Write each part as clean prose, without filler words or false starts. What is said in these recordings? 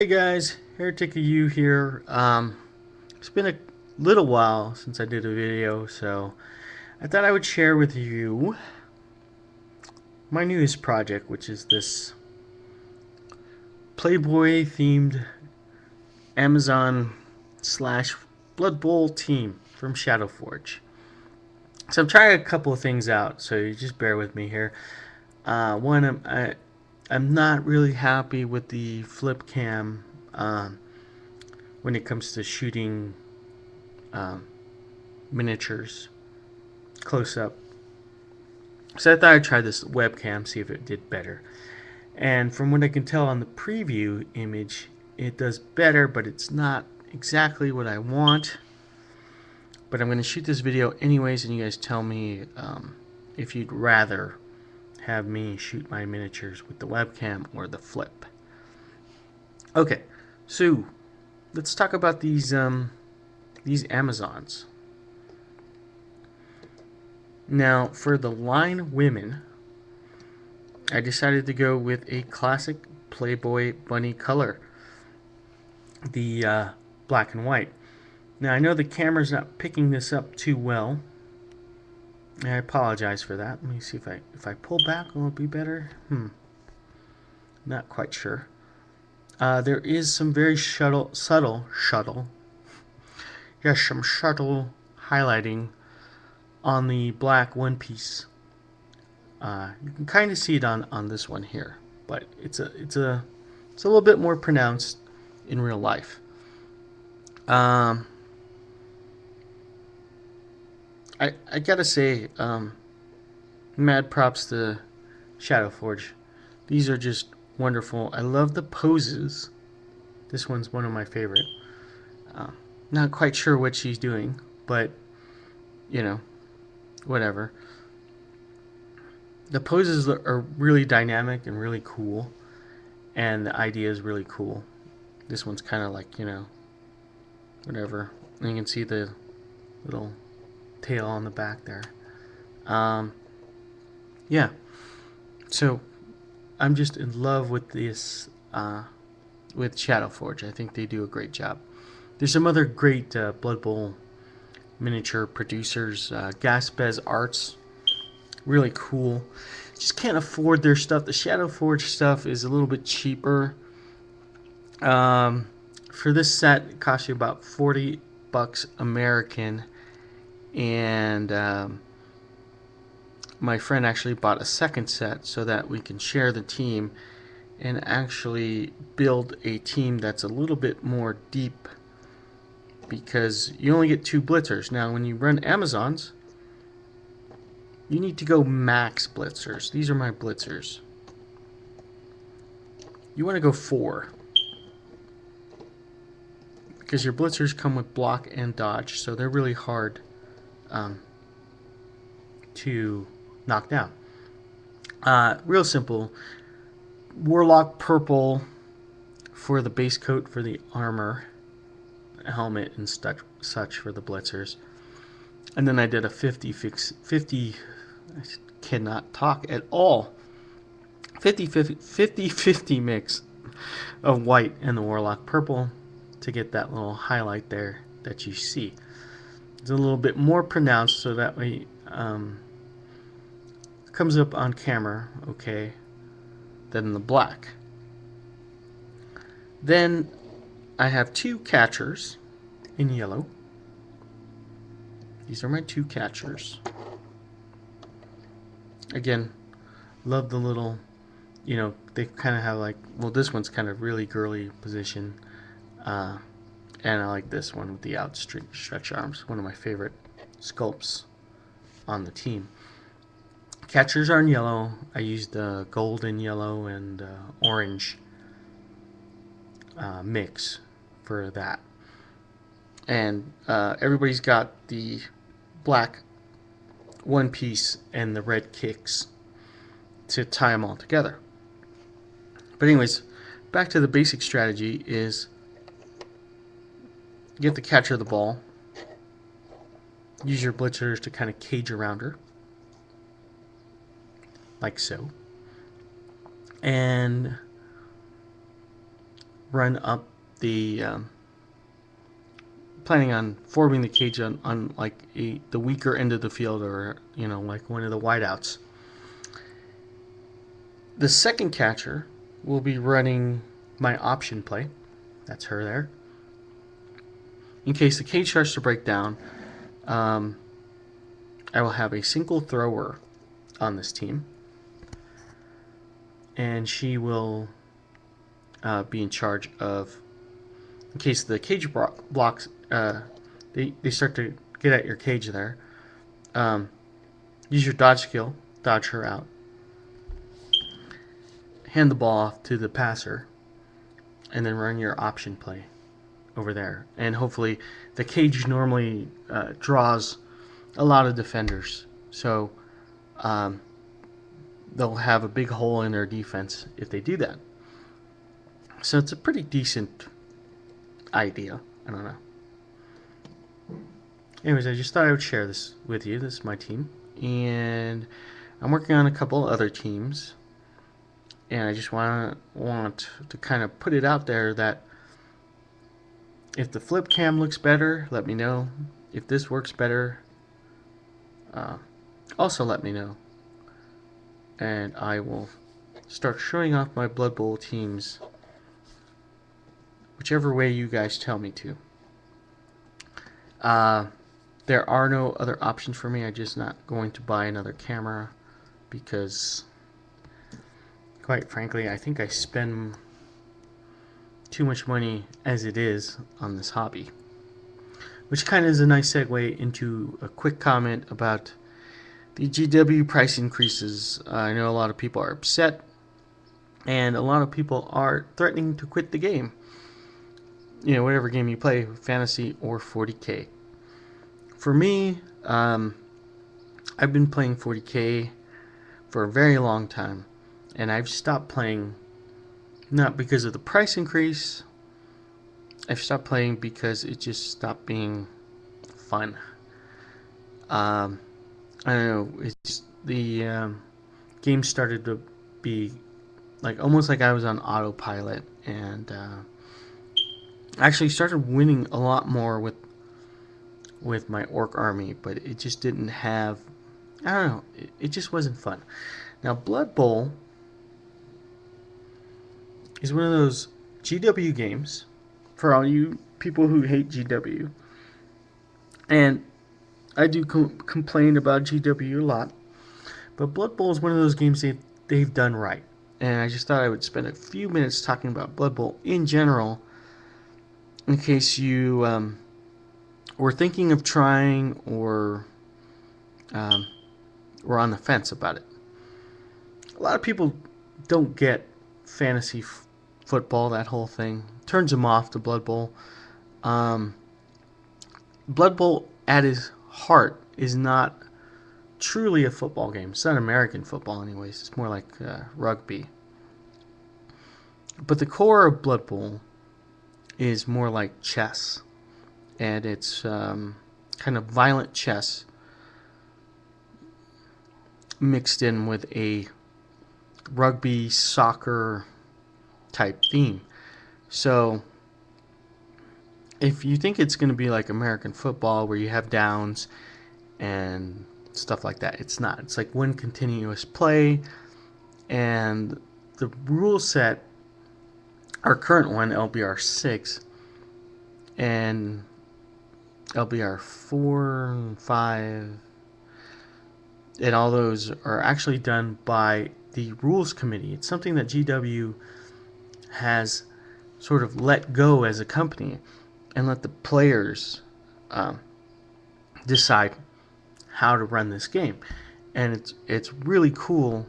Hey guys, Heretic U here. It's been a little while since I did a video, so I thought I would share with you my newest project, which is this Playboy themed Amazon slash Blood Bowl team from Shadowforge. So I'm trying a couple of things out, so you just bear with me here. One, I'm not really happy with the flip cam when it comes to shooting um, miniatures close up. So I thought I'd try this webcam, see if it did better. And from what I can tell on the preview image, it does better, but it's not exactly what I want. But I'm going to shoot this video anyways, and you guys tell me if you'd rather have me shoot my miniatures with the webcam or the flip. Okay, so let's talk about these Amazons. Now, for the line women, I decided to go with a classic Playboy bunny color, the black and white. Now, I know the camera's not picking this up too well. I apologize for that. Let me see if I pull back, will it be better? Not quite sure. There is some very subtle highlighting on the black one piece. You can kind of see it on this one here, but it's a little bit more pronounced in real life. I gotta say, mad props to Shadowforge. These are just wonderful. I love the poses. This one's one of my favorite. Not quite sure what she's doing, but you know, whatever. The poses are really dynamic and really cool, and the idea is really cool. This one's kind of like, whatever. And you can see the little tail on the back there. Yeah. So I'm just in love with this, with Shadowforge. I think they do a great job. There's some other great Blood Bowl miniature producers. Gaspez Arts, really cool. Just can't afford their stuff. The Shadowforge stuff is a little bit cheaper. For this set, it costs you about $40 American, and my friend actually bought a second set so that we can share the team and actually build a team that's a little bit more deep, because you only get 2 blitzers. Now when you run Amazons, you need to go max blitzers. These are my blitzers. You want to go 4, because your blitzers come with block and dodge, so they're really hard to knock down. Real simple. Warlock purple for the base coat for the armor, helmet and such for the blitzers. And then I did a 50, I cannot talk at all, 50 mix of white and the Warlock purple to get that little highlight there that you see. It's a little bit more pronounced, so that way it comes up on camera okay than the black. Then I have 2 catchers in yellow. These are my 2 catchers. Again, love the little, they kind of have like, well, this one's kind of really girly position. And I like this one with the outstretched arms. One of my favorite sculpts on the team. Catchers are in yellow. I used gold and yellow and orange mix for that. And everybody's got the black one piece and the red kicks to tie them all together. But anyways, back to the basic strategy is get the catcher the ball, use your blitzers to kind of cage around her, like so, and run up the planning on forming the cage on like the weaker end of the field, or like one of the wideouts. The second catcher will be running my option play. That's her there. In case the cage starts to break down, I will have a single thrower on this team, and she will be in charge of, in case the cage blocks, they start to get at your cage there. Use your dodge skill, dodge her out, hand the ball off to the passer, and then run your option play over there. And hopefully, the cage normally draws a lot of defenders, so they'll have a big hole in their defense if they do that. So it's a pretty decent idea. I don't know. Anyways, I just thought I would share this with you. This is my team, and I'm working on a couple other teams, and I just want to kind of put it out there that if the flip cam looks better, let me know. If this works better, also let me know, and I will start showing off my Blood Bowl teams whichever way you guys tell me to. There are no other options for me. I'm just not going to buy another camera because, quite frankly, I think I spend too much money as it is on this hobby. Which kind of is a nice segue into a quick comment about the GW price increases. I know a lot of people are upset, and a lot of people are threatening to quit the game. Whatever game you play, fantasy or 40K. For me, I've been playing 40K for a very long time, and I've stopped playing not because of the price increase. I've stopped playing because it just stopped being fun. I don't know. It's just the game started to be like almost like I was on autopilot, and I actually started winning a lot more with my orc army, but it just didn't have, I don't know, it just wasn't fun. Now, Blood Bowl is one of those GW games for all you people who hate GW. And I do complain about GW a lot, but Blood Bowl is one of those games they've done right. And I just thought I would spend a few minutes talking about Blood Bowl in general, in case you were thinking of trying or were on the fence about it. A lot of people don't get fantasy football, that whole thing. Turns them off to Blood Bowl. Blood Bowl, at its heart, is not truly a football game. It's not American football anyways. It's more like rugby. But the core of Blood Bowl is more like chess. And it's kind of violent chess mixed in with a rugby soccer type theme. So if you think it's going to be like American football where you have downs and stuff like that, it's not. It's like one continuous play, and the rule set, our current one, LBR 6 and LBR 4 and 5, and all those are actually done by the rules committee. It's something that GW has sort of let go as a company and let the players decide how to run this game. And it's really cool.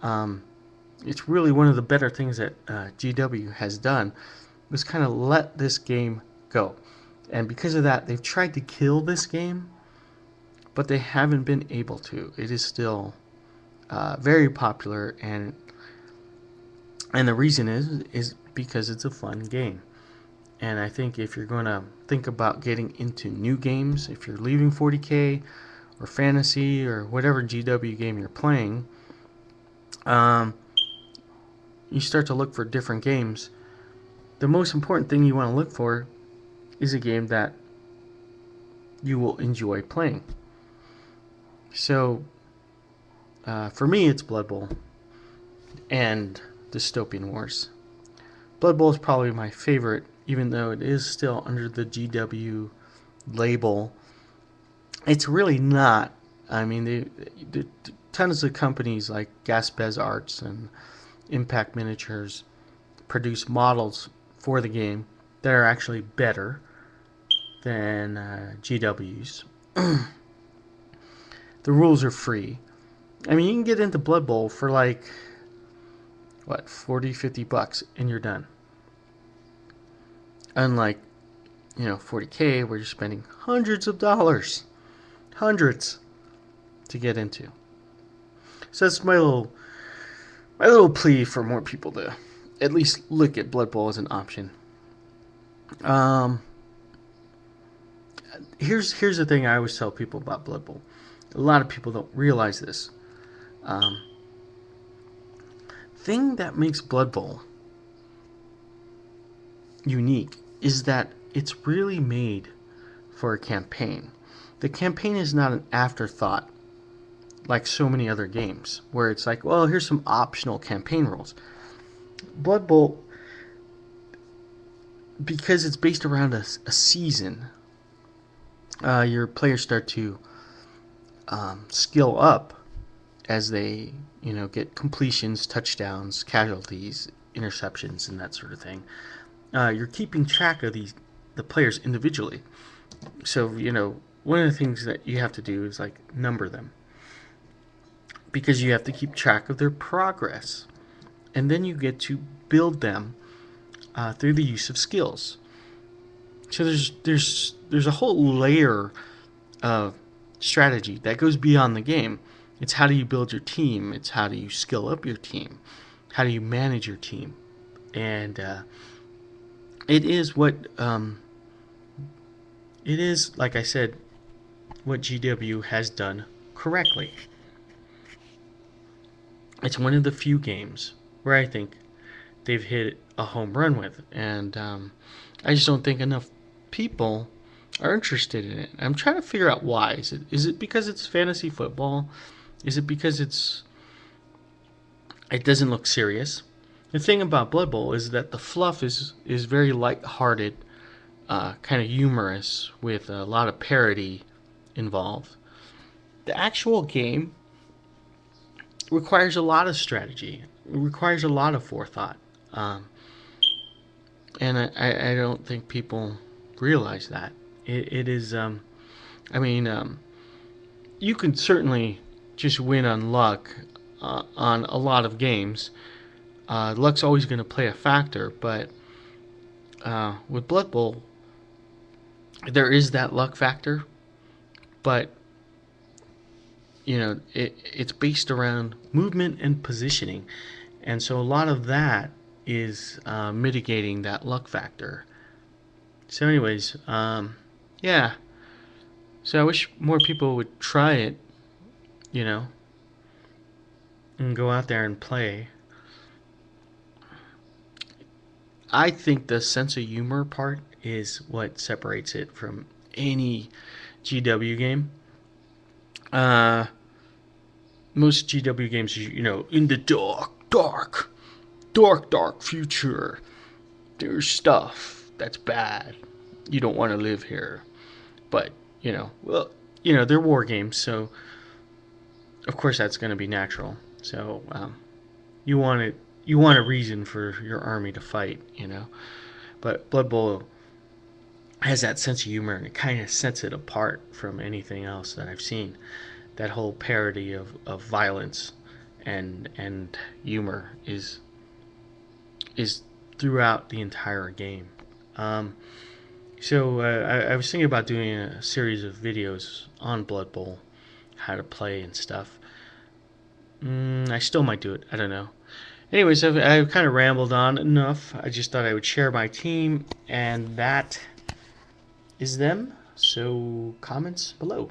It's really one of the better things that GW has done, was kind of let this game go. And because of that, they've tried to kill this game, but they haven't been able to. It is still very popular, and the reason is because it's a fun game. And I think if you're going to think about getting into new games, if you're leaving 40K or fantasy or whatever GW game you're playing, you start to look for different games. the most important thing you want to look for is a game that you will enjoy playing. So, for me, it's Blood Bowl and Dystopian Wars. Blood Bowl is probably my favorite, even though it is still under the GW label. It's really not. I mean, tons of companies like Gaspez Arts and Impact Miniatures produce models for the game that are actually better than GW's. The rules are free. I mean, you can get into Blood Bowl for like, what, 40, 50 bucks and you're done. Unlike, 40K where you're spending hundreds of dollars. Hundreds to get into. So that's my little plea for more people to at least look at Blood Bowl as an option. Here's the thing I always tell people about Blood Bowl. A lot of people don't realize this. Thing that makes Blood Bowl unique is that it's really made for a campaign. The campaign is not an afterthought like so many other games where it's like, well, here's some optional campaign rules. Blood Bowl, because it's based around a season, your players start to skill up as they get completions, touchdowns, casualties, interceptions, and that sort of thing. You're keeping track of the players individually. So one of the things that you have to do is like number them, because you have to keep track of their progress, and then you get to build them through the use of skills. So there's a whole layer of strategy that goes beyond the game. It's how do you build your team? It's how do you skill up your team? How do you manage your team? And it is like I said, what GW has done correctly. It's one of the few games where I think they've hit a home run with, and I just don't think enough people are interested in it. I'm trying to figure out why. Is it because it's fantasy football? Is it because it doesn't look serious? The thing about Blood Bowl is that the fluff is very light-hearted, kind of humorous, with a lot of parody involved. The actual game requires a lot of strategy. It requires a lot of forethought. And I don't think people realize that. It is, you can certainly just win on luck on a lot of games. Luck's always going to play a factor, but with Blood Bowl, there is that luck factor, but it's based around movement and positioning, and so a lot of that is mitigating that luck factor. So anyways, yeah, so I wish more people would try it, and go out there and play. I think the sense of humor part is what separates it from any GW game. Most GW games, in the dark future, there's stuff that's bad. You don't want to live here. But, they're war games, so of course that's going to be natural. So, you want a reason for your army to fight, But Blood Bowl has that sense of humor, and it kind of sets it apart from anything else that I've seen. That whole parody of violence and humor is throughout the entire game. So I was thinking about doing a series of videos on Blood Bowl, how to play and stuff. I still might do it. I don't know. Anyways, I've kind of rambled on enough. I just thought I would share my team, and that is them. So comments below.